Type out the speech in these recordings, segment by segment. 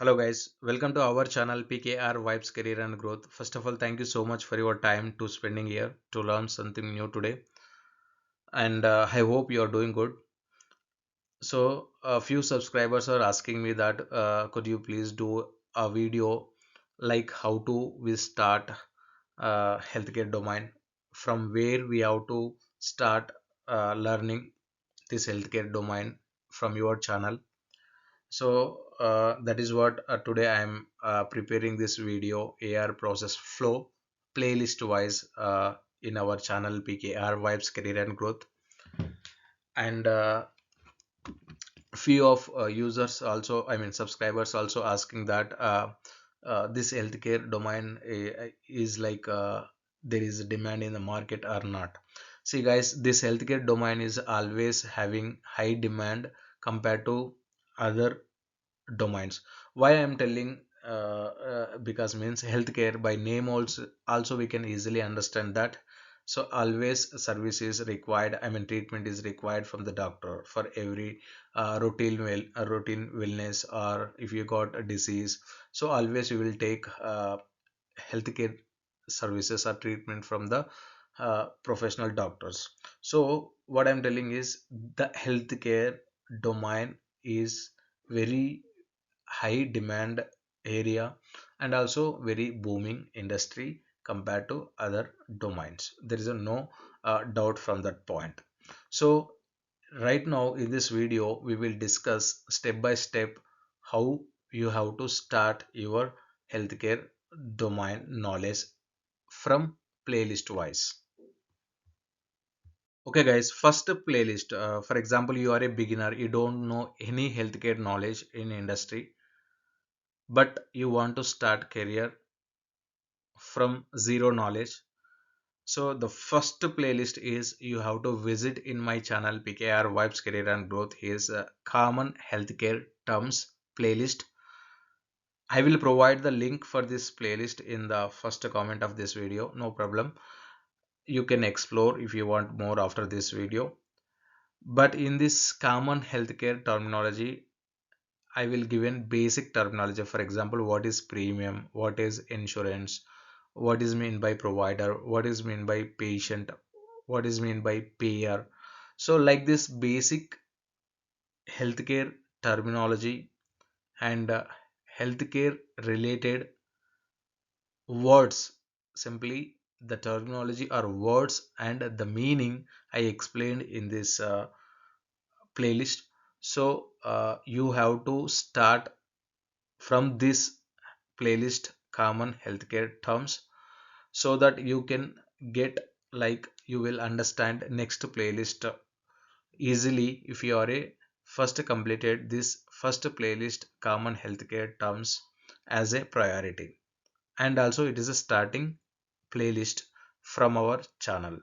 Hello guys, welcome to our channel PKR Vibes Career and Growth. First of all, thank you so much for your time to spending here to learn something new today. And I hope you are doing good. So a few subscribers are asking me that could you please do a video like how to we start healthcare domain, from where we have to start learning this healthcare domain from your channel. So that is what today I'm preparing this video AR process flow playlist wise in our channel PKR Vibes Career and Growth. And few of users also, I mean subscribers also asking that this healthcare domain is like there is a demand in the market or not. See guys, this healthcare domain is always having high demand compared to other domains. Why I'm telling because means healthcare by name also we can easily understand that. So always service is required, I mean treatment is required from the doctor for every routine wellness, or if you got a disease, so always you will take healthcare services or treatment from the professional doctors. So what I'm telling is the healthcare domain is very high demand area and also very booming industry compared to other domains. There is a no doubt from that point. So right now in this video we will discuss step by step how you have to start your healthcare domain knowledge from playlist wise. Okay guys, first playlist, for example you are a beginner, you don't know any healthcare knowledge in industry, but you want to start career from zero knowledge. So the first playlist is you have to visit in my channel PKR Vibes Career and Growth is common healthcare terms playlist. I will provide the link for this playlist in the first comment of this video, no problem. You can explore if you want more after this video. But in this common healthcare terminology, I will give in basic terminology. For example, what is premium, what is insurance, what is mean by provider, what is mean by patient, what is mean by payer. So like this basic healthcare terminology and healthcare related words, simply the terminology or words and the meaning I explained in this playlist. So you have to start from this playlist common healthcare terms, so that you can get, like you will understand next playlist easily if you are a first completed this first playlist common healthcare terms as a priority. And also it is a starting playlist from our channel.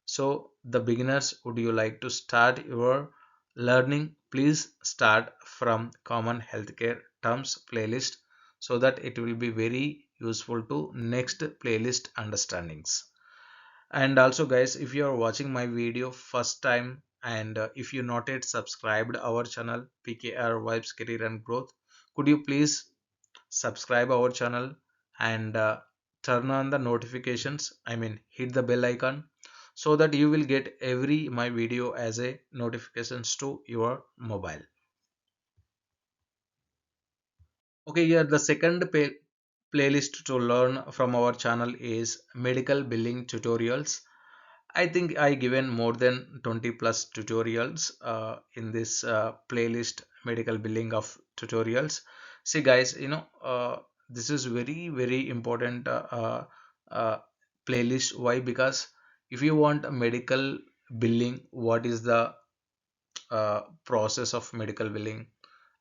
So the beginners, would you like to start your learning, please start from common healthcare terms playlist, so that it will be very useful to next playlist understandings. And also guys, if you are watching my video first time and if you not yet subscribed our channel PKR Vibes Career and Growth, could you please subscribe our channel and turn on the notifications, I mean hit the bell icon, so that you will get every my video as a notifications to your mobile. Okay, here the second playlist to learn from our channel is medical billing tutorials. I think I given more than 20 plus tutorials in this playlist medical billing of tutorials. See guys, this is very important uh, playlist. Why? Because if you want a medical billing, what is the process of medical billing,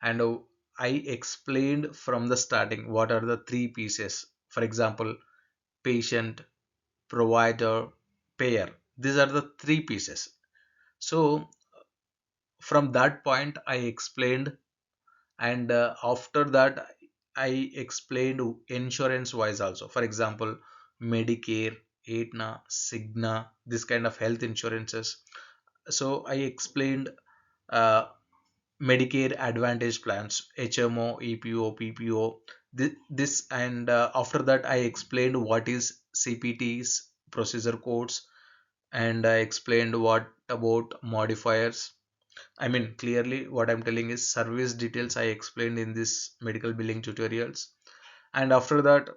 and I explained from the starting what are the three pieces. For example, patient, provider, payer. These are the three pieces. So from that point I explained, and after that I explained insurance wise also. For example, Medicare, Aetna, Cigna, this kind of health insurances. So I explained uh, Medicare Advantage plans, HMO, EPO, PPO. This and after that I explained what is CPTs, procedure codes, and I explained what about modifiers. I mean, clearly what I'm telling is service details I explained in this medical billing tutorials. And after that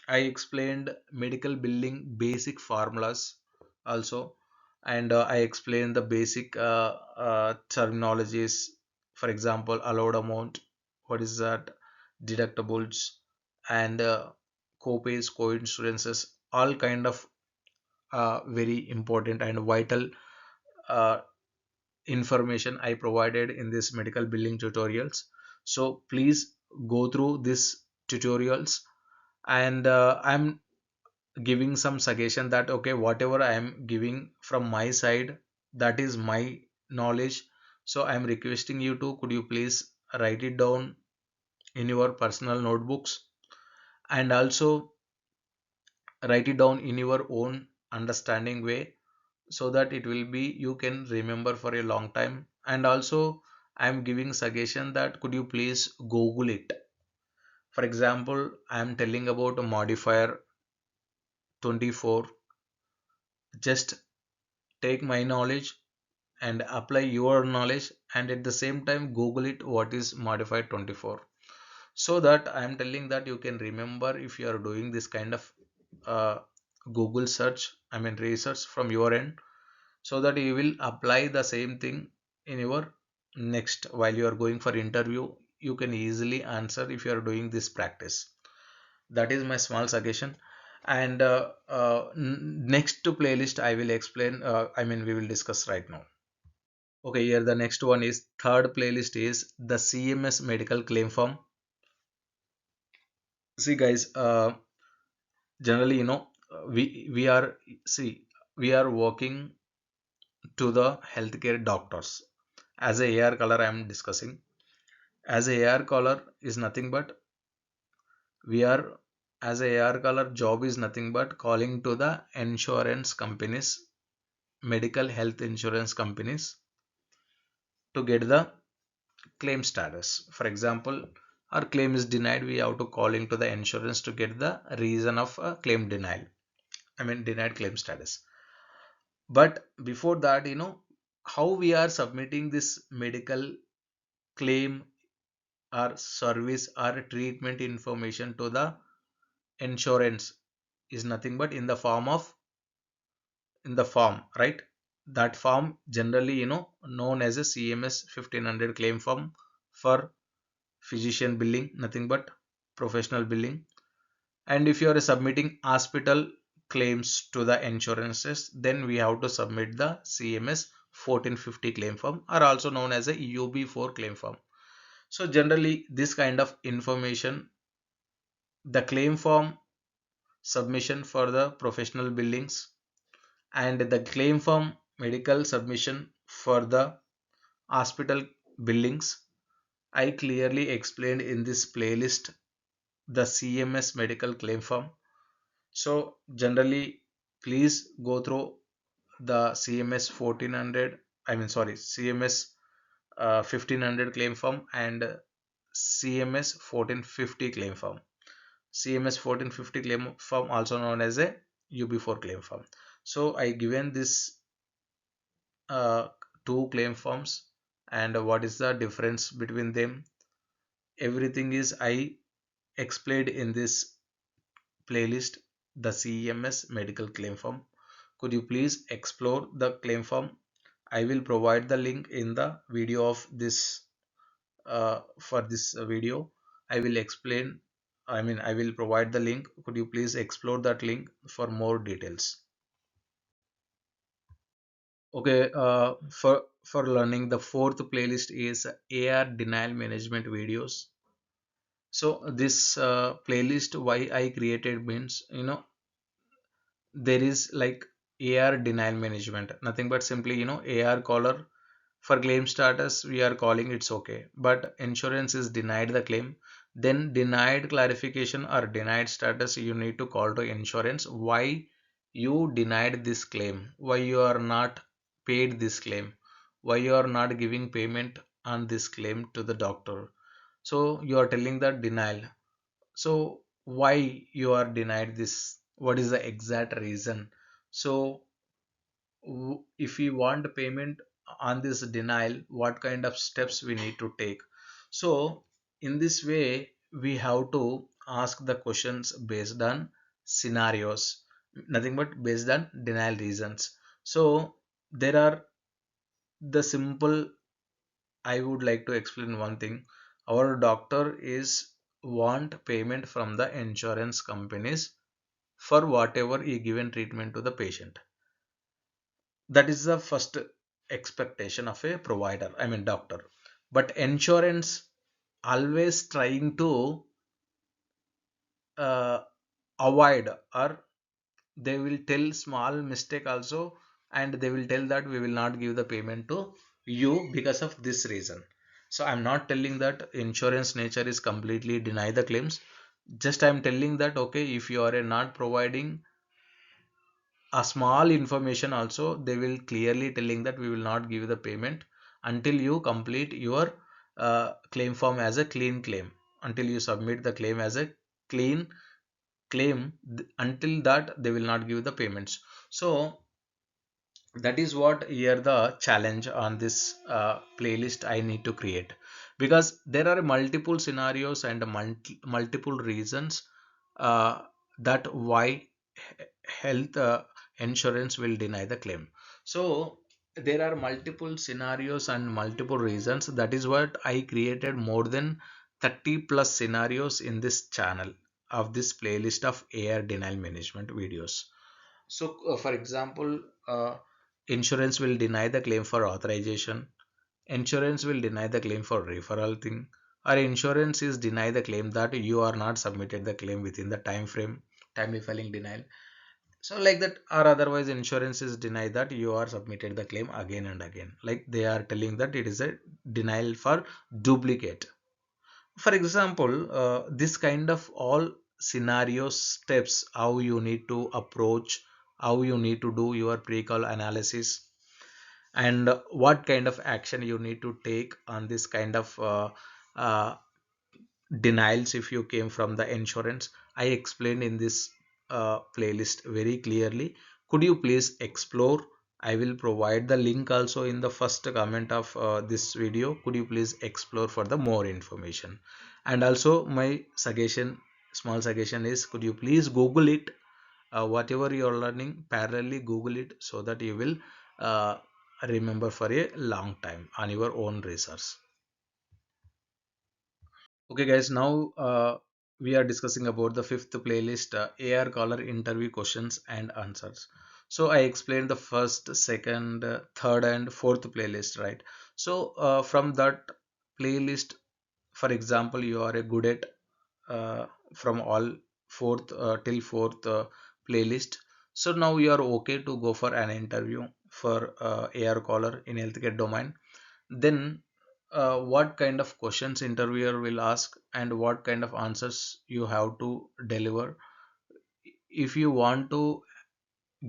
I explained medical billing basic formulas also. And I explained the basic terminologies. For example, allowed amount, what is that, deductibles, and co-pays, co-insurances, all kind of very important and vital uh, information I provided in this medical billing tutorials. So please go through this tutorials. And I'm giving some suggestion that okay, whatever I am giving from my side, that is my knowledge. So I am requesting you to, could you please write it down in your personal notebooks, and also write it down in your own understanding way, so that it will be, you can remember for a long time. And also I am giving suggestion that could you please google it. For example, I am telling about a modifier 24. Just take my knowledge and apply your knowledge, and at the same time google it what is modified 24, so that I am telling that you can remember if you are doing this kind of uh, google search, I mean research from your end, so that you will apply the same thing in your next, while you are going for interview, you can easily answer if you are doing this practice. That is my small suggestion. And next to playlist I will explain, I mean we will discuss right now. Okay, here the next one is third playlist is the CMS medical claim form. See guys, generally we are, see, we are working to the healthcare doctors. As a AR caller I am discussing. As a AR caller is nothing but, we are, as a AR caller job is nothing but calling to the insurance companies, medical health insurance companies, to get the claim status. For example, our claim is denied, we have to call into the insurance to get the reason of a claim denial. I mean denied claim status. But before that, how we are submitting this medical claim or service or treatment information to the insurance is nothing but in the form of, in the form, right? That form generally known as a CMS 1500 claim form for physician billing, nothing but professional billing. And if you are submitting hospital claims to the insurances, then we have to submit the CMS 1450 claim form, or also known as a UB4 claim form. So generally this kind of information, the claim form submission for the professional billings, and the claim form medical submission for the hospital billings, I clearly explained in this playlist the CMS medical claim form. So generally, please go through the CMS 1400, I mean sorry, CMS 1500 claim form and CMS 1450 claim form. CMS 1450 claim form also known as a UB4 claim form. So I given this uh, two claim forms and what is the difference between them. Everything is I explained in this playlist, the CMS medical claim form. Could you please explore the claim form? I will provide the link in the video of this, for this video. I will explain, I mean, I will provide the link. Could you please explore that link for more details? Okay, for learning, the fourth playlist is AR denial management videos. So this playlist why I created means, there is like AR denial management, nothing but simply AR caller. For claim status we are calling it's okay, but insurance is denied the claim, then denied clarification or denied status, you need to call to insurance why you denied this claim, why you are not paid this claim, why you are not giving payment on this claim to the doctor. So you are telling that denial. So why you are denied this? What is the exact reason? So if we want payment on this denial, what kind of steps we need to take? So in this way we have to ask the questions based on scenarios, nothing but based on denial reasons. So there are the simple, I would like to explain one thing. Our doctor is want payment from the insurance companies for whatever he given treatment to the patient. That is the first expectation of a provider, I mean doctor. But insurance always trying to uh, avoid, or they will tell small mistake also, and they will tell that we will not give the payment to you because of this reason. So I'm not telling that insurance nature is completely deny the claims. Just I'm telling that okay, if you are not providing a small information also, they will clearly telling that we will not give the payment until you complete your claim form as a clean claim, until you submit the claim as a clean claim. Until that they will not give the payments. So that is what here the challenge on this playlist I need to create, because there are multiple scenarios and multiple reasons uh, that why health insurance will deny the claim. So there are multiple scenarios and multiple reasons. That is what I created more than 30 plus scenarios in this channel of this playlist of AR denial management videos. So, for example, insurance will deny the claim for authorization. Insurance will deny the claim for referral thing. Or insurance is deny the claim that you are not submitted the claim within the time frame, timely filing denial. So like that, or otherwise insurance is deny that you are submitted the claim again and again. Like they are telling that it is a denial for duplicate. For example, this kind of all scenario steps, how you need to approach, how you need to do your pre-call analysis, and what kind of action you need to take on this kind of uh, denials if you came from the insurance, I explained in this playlist very clearly. Could you please explore? I will provide the link also in the first comment of this video. Could you please explore for the more information? And also my suggestion, small suggestion is, could you please google it, whatever you are learning parallelly google it, so that you will uh, remember for a long time on your own research. Okay, guys, now we are discussing about the fifth playlist, AR caller interview questions and answers. So I explained the first, second, third, and fourth playlist, right? So from that playlist, for example, you are a good at from all fourth till fourth playlist. So now you are okay to go for an interview for AR caller in healthcare domain. Then what kind of questions interviewer will ask and what kind of answers you have to deliver. If you want to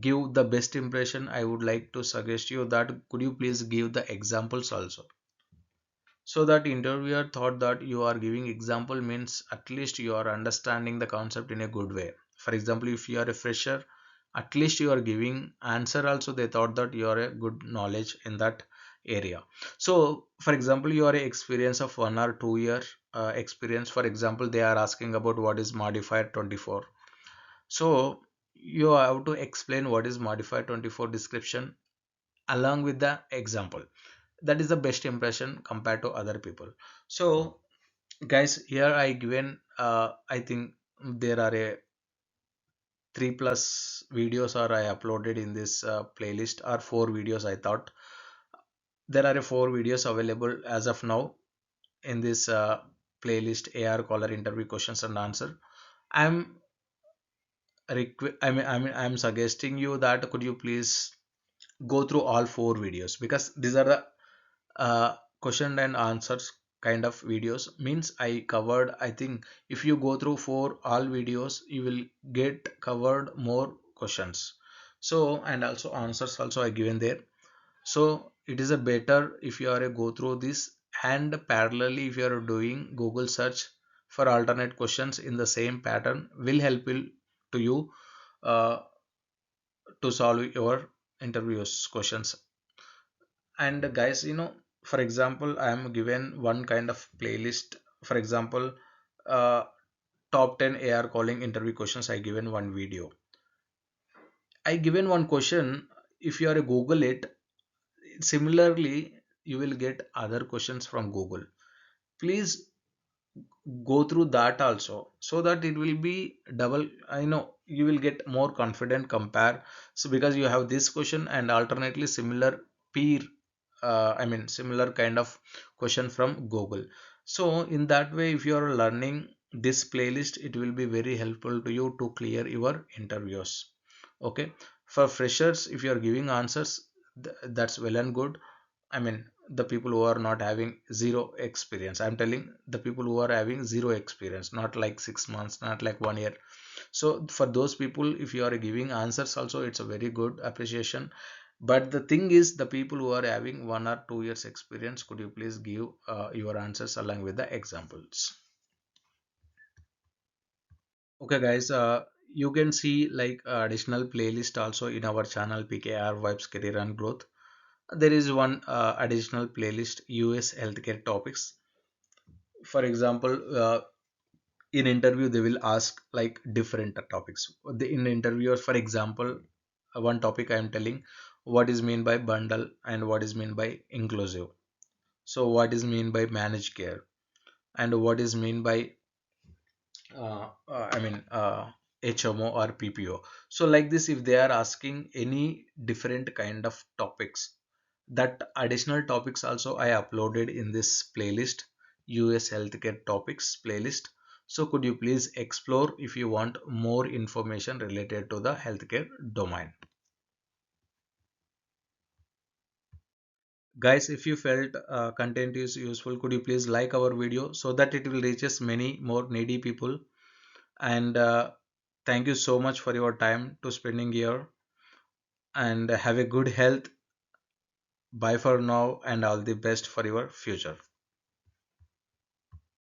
give the best impression, I would like to suggest you that could you please give the examples also, so that interviewer thought that you are giving example means at least you are understanding the concept in a good way. For example, if you are a fresher, at least you are giving answer also, they thought that you are a good knowledge in that area. So for example, you are a experience of 1 or 2 year experience. For example, they are asking about what is modifier 24. So you have to explain what is modifier 24 description along with the example. That is the best impression compared to other people. So guys, here I given I think there are a 3 plus videos are I uploaded in this playlist, or 4 videos. I thought there are a 4 videos available as of now in this playlist, AR caller interview questions and answer. I'm I'm suggesting you that could you please go through all 4 videos, because these are the question and answers kind of videos. Means I covered, I think if you go through for all videos you will get covered more questions. So and also answers also I given there. So it is a better if you are a go through this and parallelly if you are doing Google search for alternate questions in the same pattern will help you to you uh, to solve your interviews questions. And guys, for example, I am given one kind of playlist. For example, uh, top 10 AR calling interview questions, I given one video. I given one question. If you are a Google it, similarly you will get other questions from Google. Please go through that also, so that it will be double, I know you will get more confident compare. So because you have this question and alternately similar peer, I mean similar kind of question from Google. So in that way if you are learning this playlist, it will be very helpful to you to clear your interviews. Okay, for freshers if you are giving answers, that's well and good. I mean, the people who are not having zero experience. I'm telling the people who are having zero experience, not like 6 months, not like 1 year. So for those people, if you are giving answers also, it's a very good appreciation. But the thing is, the people who are having 1 or 2 years experience, could you please give your answers along with the examples? Okay, guys, you can see like additional playlist also in our channel PKR Vibes Career and Growth. There is one additional playlist, US Healthcare Topics. For example, in interview they will ask like different topics. In interview, for example, one topic I am telling, what is mean by bundle and what is mean by inclusive. So what is mean by managed care and what is mean by I mean HMO or PPO. So like this, if they are asking any different kind of topics, that additional topics also I uploaded in this playlist, US Healthcare Topics playlist. So could you please explore if you want more information related to the healthcare domain. Guys, if you felt content is useful, could you please like our video so that it will reaches many more needy people. And thank you so much for your time to spending here, and have a good health. Bye for now and all the best for your future.